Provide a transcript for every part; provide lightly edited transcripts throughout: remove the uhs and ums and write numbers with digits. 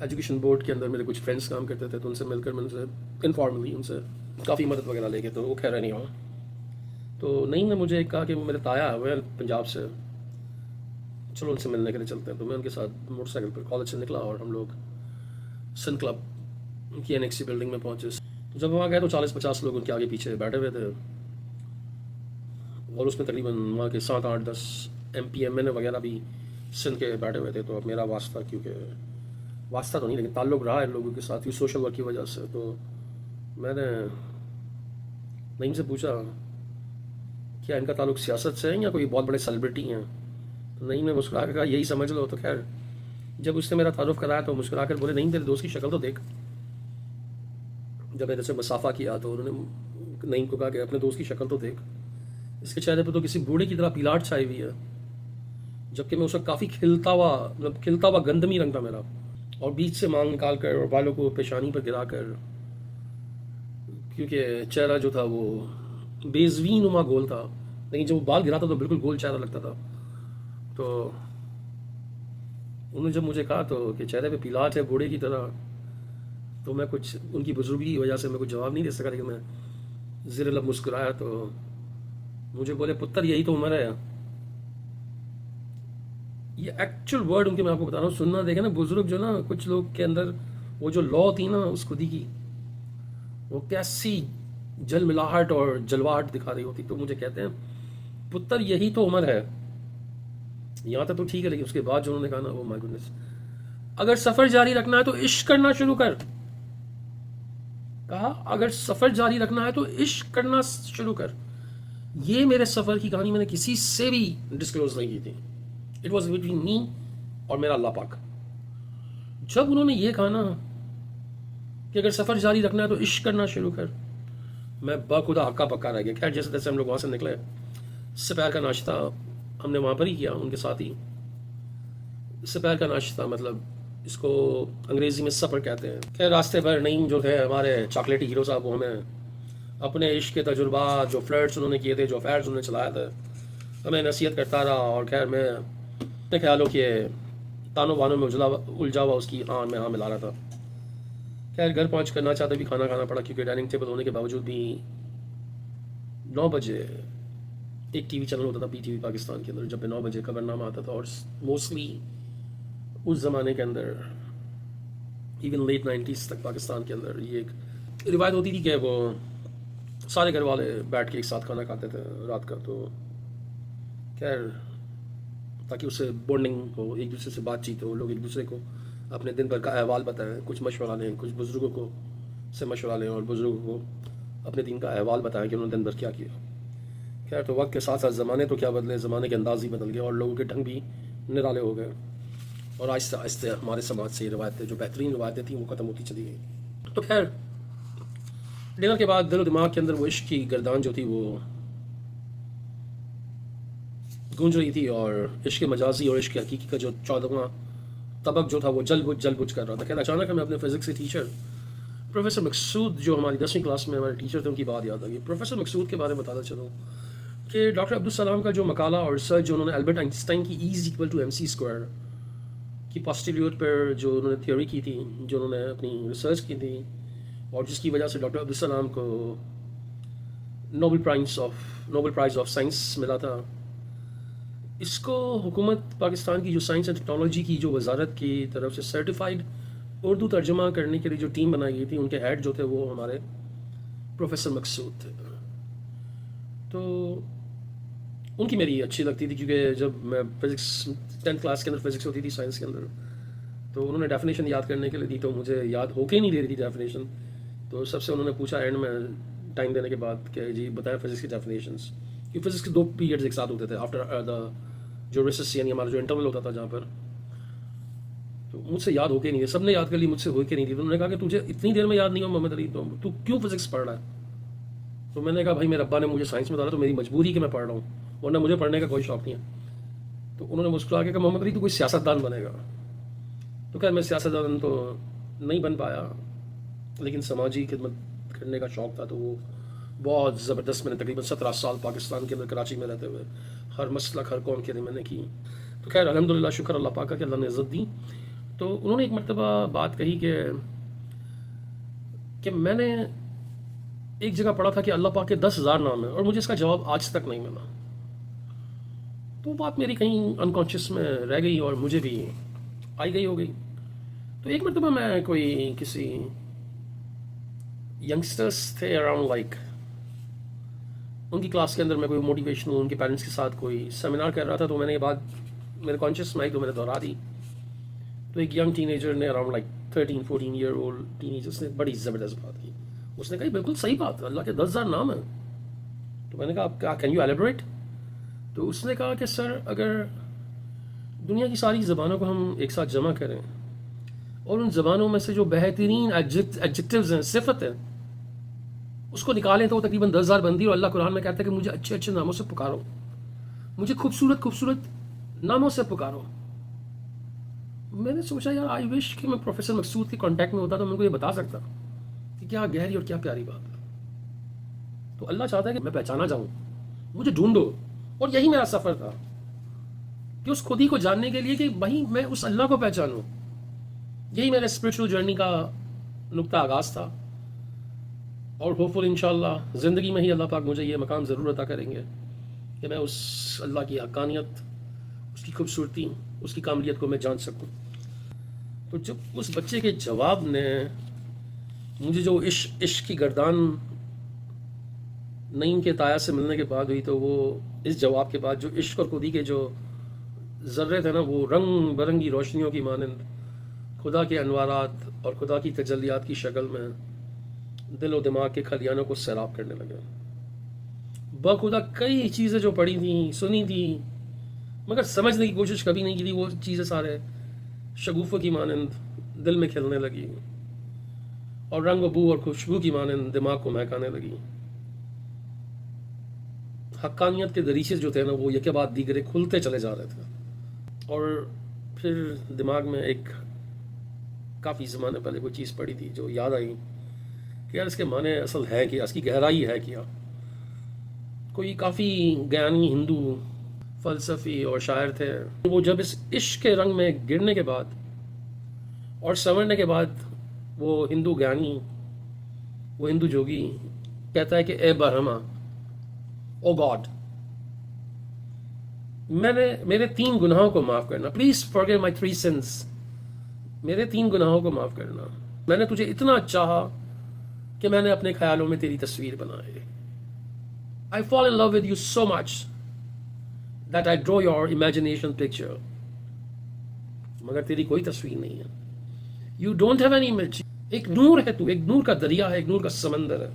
Education board کے اندر میرے کچھ فرینڈس کام کرتے تھے، تو ان سے مل کر میں ان سے انفارملی ان سے کافی مدد وغیرہ لے کے، تو وہ کہہ رہے نہیں ہوں. تو نعیم نے مجھے کہا کہ میرے تایا ہوئے ہیں پنجاب سے، چلو ان سے ملنے کے لیے چلتے ہیں. تو میں ان کے ساتھ موٹر سائیکل پر کالج سے نکلا اور ہم لوگ سن کلب کی NXT بلڈنگ میں پہنچے. تو جب وہاں گئے تو 40-50 لوگ ان کے آگے پیچھے بیٹھے ہوئے تھے، اور اس میں تقریباً وہاں کے 7-8-10 MP MNA وغیرہ بھی سندھ کے بیٹھے ہوئے تھے. تو اب میرا واسطہ، کیونکہ واسطہ تو نہیں لیکن تعلق رہا ہے ان لوگوں کے ساتھ سوشل ورک کی وجہ سے، تو میں نے نعیم سے پوچھا کیا ان کا تعلق سیاست سے ہے یا کوئی بہت بڑے سیلیبریٹی ہیں. تو نعیم نے مسکرا کے کہا یہی سمجھ لو. تو خیر جب اس نے میرا تعارف کرایا تو مسکرا کر بولے نعیم تیرے دوست کی شکل تو دیکھ. جب میرے سے مسافہ کیا تو انہوں نے نعیم کو کہا کہ اپنے دوست کی شکل تو دیکھ، اس کے چہرے پہ تو کسی بوڑھے کی طرح پیلاٹ چھائی ہوئی ہے، جبکہ میں اس وقت کافی کھلتا ہوا گندمی رنگ تھا میرا، اور بیچ سے مانگ نکال کر اور بالوں کو پیشانی پر گرا کر، کیونکہ چہرہ جو تھا وہ بیزوی نما گول تھا، لیکن جب وہ بال گرا تھا تو بالکل گول چہرہ لگتا تھا. تو انہوں نے جب مجھے کہا تو کہ چہرے پہ پیلاٹ ہے بوڑھے کی طرح، تو میں کچھ ان کی بزرگی کی وجہ سے میں کچھ جواب نہیں دے سکا، لیکن میں زیر لب مسکرایا. تو مجھے بولے پتر یہی تو عمر ہے. یہ ایکچوئل ورڈ ان کے میں آپ کو بتا رہا ہوں، سننا دیکھیں نا بزرگ جو نا، کچھ لوگ کے اندر وہ جو لو تھی نا اس خودی کی، وہ کیسی جل ملاہٹ اور جلواہٹ دکھا رہی ہوتی. تو مجھے کہتے ہیں پتر یہی تو عمر ہے. یہاں تک تو ٹھیک ہے، لیکن اس کے بعد جو انہوں نے کہا نا، وہ مائی گڈنس، اگر سفر جاری رکھنا ہے تو عشق کرنا شروع کر. کہا اگر سفر جاری رکھنا ہے تو عشق کرنا شروع کر. یہ میرے سفر کی کہانی میں نے کسی سے بھی ڈسکلوز نہیں کی تھی. اٹ واز بٹوین می اور میرا اللہ پاک. جب انہوں نے یہ کہا نا کہ اگر سفر جاری رکھنا ہے تو عشق کرنا شروع کر، میں بخدا ہکا پکا رہ گیا. خیر جیسے تیسے ہم لوگ وہاں سے نکلے. سپہر کا ناشتہ ہم نے وہاں پر ہی کیا ان کے ساتھ ہی. سپہر کا ناشتہ مطلب اس کو انگریزی میں سپر کہتے ہیں. خیر راستے پر نعیم جو تھے ہمارے چاکلیٹی ہیرو صاحب، وہ ہمیں اپنے عشق کے تجربات، جو فلرٹس انہوں نے کیے تھے، جو افیئرز انہوں نے چلایا تھے، ہمیں نصیحت کرتا رہا. اور خیر میں اپنے خیالوں کے تانوں بانوں میں الجھا ہوا اس کی آن میں ملا رہا تھا. خیر گھر پہنچ کر نہ چاہتے بھی کھانا کھانا پڑا، کیونکہ ڈائننگ ٹیبل ہونے کے باوجود بھی 9 بجے ایک ٹی وی چینل ہوتا تھا PTV پاکستان کے اندر، جب 9 بجے خبر نامہ آتا تھا. اور موسٹلی اس زمانے کے اندر ایون لیٹ 90s تک پاکستان کے اندر یہ ایک روایت ہوتی تھی کہ وہ سارے گھر والے بیٹھ کے ایک ساتھ کھانا کھاتے تھے رات کا. تو خیر تاکہ اس سے بانڈنگ ہو، ایک دوسرے سے بات چیت ہو، لوگ ایک دوسرے کو اپنے دن بھر کا احوال بتائیں، کچھ مشورہ لیں، کچھ بزرگوں کو سے مشورہ لیں اور بزرگوں کو اپنے دن کا احوال بتائیں کہ انہوں نے دن بھر کیا کیا. خیر تو وقت کے ساتھ ساتھ زمانے تو کیا بدلے، زمانے کے انداز ہی بدل گئے اور لوگوں کے ڈھنگ بھی نرالے ہو گئے، اور آہستہ آہستہ ہمارے سماج سے یہ روایتیں، جو بہترین روایتیں تھیں، وہ ختم ہوتی چلی گئیں. تو خیر ڈنر کے بعد دل و دماغ کے اندر وہ عشق کی گردان جو تھی وہ گونج رہی تھی، اور عشق مجازی اور عشق حقیقی کا جو 14واں طبق جو تھا وہ جل بجھ کر رہا تھا. خیر اچانک ہمیں اپنے فزکس کے ٹیچر پروفیسر مقصود، جو ہماری 10ویں کلاس میں ہمارے ٹیچر تھے، ان کی بات یاد آ گئی. پروفیسر مقصود کے بارے میں بتاتا چلوں کہ ڈاکٹر عبدالسلام کا جو مقالہ اور ریسرچ جو انہوں نے البرٹ آئنسٹائن کی E=mc² کی پاسٹیلیوٹ پر جو انہوں نے تھیوری کی تھی، جو انہوں نے اپنی ریسرچ کی تھی، اور جس کی وجہ سے ڈاکٹر عبدالسلام کو نوبل پرائز آف سائنس ملا تھا، اس کو حکومت پاکستان کی جو سائنس اینڈ ٹیکنالوجی کی جو وزارت کی طرف سے سرٹیفائڈ اردو ترجمہ کرنے کے لیے جو ٹیم بنائی گئی تھی، ان کے ہیڈ جو تھے وہ ہمارے پروفیسر مقصود تھے. تو ان کی میری اچھی لگتی تھی، کیونکہ جب میں فزکس 10th کلاس کے اندر فزکس ہوتی تھی سائنس کے اندر، تو انہوں نے ڈیفینیشن یاد کرنے کے لیے دی، تو مجھے یاد ہو کے ہی نہیں دے رہی تھی ڈیفینیشن. تو سب سے انہوں نے پوچھا اینڈ میں ٹائم دینے کے بعد کہ جی بتائیں فزکس کی ڈیفینیشنس، کیونکہ فزکس کے 2 پیریڈز ایک ساتھ ہوتے تھے آفٹر دا جو ریسس، یعنی ہمارا جو انٹرول ہوتا تھا جہاں پر. تو مجھ سے یاد ہو کے نہیں ہے، سب نے یاد کر لی، مجھ سے ہو کے نہیں تھی. انہوں نے کہا کہ تجھے اتنی دیر میں یاد نہیں ہو محمد علی، تو کیوں فزکس پڑھ رہا ہے؟ تو میں نے کہا بھائی میرے ابا نے مجھے سائنس میں ڈالا تو میری مجبوری کہ میں پڑھ رہا ہوں، ورنہ مجھے پڑھنے کا کوئی شوق نہیں ہے. تو انہوں نے مسکرا کے کہا محمد علی تو کوئی سیاستدان بنے گا. تو خیر میں سیاستدان تو نہیں بن پایا، لیکن سماجی خدمت کرنے کا شوق تھا، تو وہ بہت زبردست. میں نے تقریباً 17 سال پاکستان کے اندر کراچی میں رہتے ہوئے ہر مسلک ہر قوم کے لیے میں نے کی. تو خیر الحمدللہ شکر اللہ پاک کا کہ اللہ نے عزت دی. تو انہوں نے ایک مرتبہ بات کہی کہ میں نے ایک جگہ پڑھا تھا کہ اللہ پاک کے 10,000 نام ہیں اور مجھے اس کا جواب آج تک نہیں ملا. تو بات میری کہیں انکانشیس میں رہ گئی اور مجھے بھی آئی گئی ہو گئی. تو ایک مرتبہ میں کوئی کسی ینگسٹرس تھے اراؤنڈ لائک ان کی کلاس کے اندر میں کوئی موٹیویشن ان کے پیرنٹس کے ساتھ کوئی سیمینار کر رہا تھا. تو میں نے یہ بات میرے کانشیس میں آئی تو میں نے دہرا دی. تو ایک ینگ ٹین ایجر نے around like 13-14 year old teenagers نے بڑی زبردست بات کی. اس نے کہا بالکل صحیح بات ہے, اللہ کے 10,000 نام ہیں. تو میں نے کہا کین یو ایلیبریٹ. تو اس نے کہا کہ سر اگر دنیا کی ساری زبانوں کو ہم ایک ساتھ جمع کریں اور ان زبانوں میں سے جو بہترین ایڈجیکٹیوز ہیں, صفت ہیں, اس کو نکالیں تو وہ تقریباً 10,000 بنتی ہے. اور اللہ قرآن میں کہتا ہے کہ مجھے اچھے اچھے ناموں سے پکارو, مجھے خوبصورت خوبصورت ناموں سے پکارو. میں نے سوچا یار آئی وش کہ میں پروفیسر مقصود کے کانٹیکٹ میں ہوتا تو میں کو یہ بتا سکتا کہ کیا گہری اور کیا پیاری بات ہے. تو اللہ چاہتا ہے کہ میں پہچانا جاؤں, مجھے ڈھونڈو. اور یہی میرا سفر تھا کہ اس خودی کو جاننے کے لیے کہ بھائی میں اس اللہ کو پہچانوں. یہی میرے اسپرچل جرنی کا نقطہ آغاز تھا. اور ہوپ فل انشاءاللہ زندگی میں ہی اللہ پاک مجھے یہ مقام ضرور عطا کریں گے کہ میں اس اللہ کی حقانیت, اس کی خوبصورتی, اس کی کاملیت کو میں جان سکوں. تو جب اس بچے کے جواب نے مجھے جو عشق کی گردان نعیم کے تایا سے ملنے کے بعد ہوئی, تو وہ اس جواب کے بعد جو عشق اور خودی کے جو ذرے تھے نا, وہ رنگ برنگی روشنیوں کی مانند خدا کے انوارات اور خدا کی تجلیات کی شکل میں دل و دماغ کے کھلیانوں کو سیراب کرنے لگے. بخدا کئی چیزیں جو پڑھی تھیں, سنی تھیں, مگر سمجھنے کی کوشش کبھی نہیں کی تھی, وہ چیزیں سارے شگوفوں کی مانند دل میں کھلنے لگی اور رنگ و بو اور خوشبو کی مانند دماغ کو مہکانے لگی. حقانیت کے دریچے جو تھے نا, وہ یکے بعد دیگرے کھلتے چلے جا رہے تھے. اور پھر دماغ میں ایک کافی زمانے پہلے کوئی چیز پڑی تھی جو یاد آئی کہ یار اس کے معنی اصل ہے کیا, اس کی گہرائی ہے کیا. کوئی کافی گیانی ہندو فلسفی اور شاعر تھے, وہ جب اس عشق کے رنگ میں گرنے کے بعد اور سنورنے کے بعد وہ ہندو گیانی, وہ ہندو جوگی کہتا ہے کہ اے برہما, او گاڈ, میرے 3 گناہوں کو معاف کرنا, پلیز فارگیو مائی 3 سنس. میرے 3 گناہوں کو معاف کرنا. میں نے تجھے اتنا چاہا کہ میں نے اپنے خیالوں میں تیری تصویر بنائی. I fall in love with you so much that I draw your imagination picture. مگر تیری کوئی تصویر نہیں ہے. You don't have any image. ایک نور ہے تو, ایک نور کا دریا ہے, ایک نور کا سمندر ہے.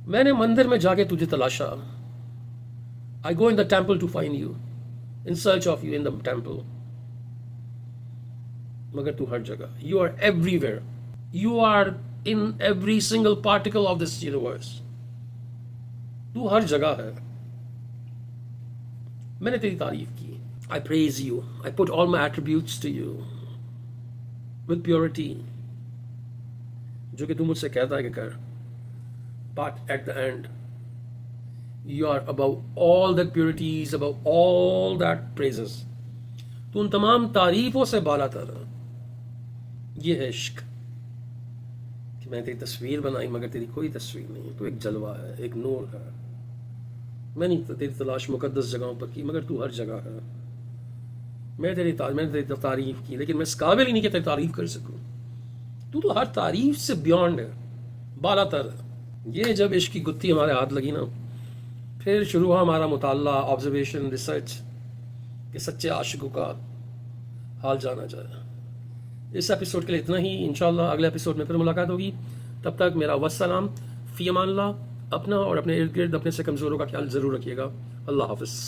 میں نے مندر میں جا کے تجھے تلاشا. I go in the temple to find you, in search of you in the temple. مگر تو ہر جگہ. You are everywhere. You are in every single particle of this universe. تو ہر جگہ ہے. میں نے تیری تعریف کی. I praise you. I put all my attributes to you with purity. جو کہ تو مجھ سے کہتا ہے کہ کر. But at the end, you are above all that purities, above all that praises. تو ان تمام تعریفوں سے بالا تر. یہ ہے عشق کہ میں تیری تصویر بنائی مگر تیری کوئی تصویر نہیں ہے. تو ایک جلوہ ہے, ایک نور ہے. میں نے تیری تلاش مقدس جگہوں پر کی مگر تو ہر جگہ ہے. میں نے تیری تعریف کی لیکن میں اس قابل ہی نہیں کہ تیری تعریف کر سکوں. تو ہر تعریف سے بیونڈ ہے, بالا تر ہے. یہ جب عشق کی گتھی ہمارے ہاتھ لگی نا, پھر شروع ہوا ہمارا مطالعہ, آبزرویشن, ریسرچ کہ سچے عاشقوں کا حال جانا جائے. اس ایپیسوڈ کے لیے اتنا ہی. انشاءاللہ اگلے ایپیسوڈ میں پھر ملاقات ہوگی. تب تک میرا والسلام. فی امان اللہ. اپنا اور اپنے ارد گرد اپنے سے کمزوروں کا خیال ضرور رکھیے گا. اللہ حافظ.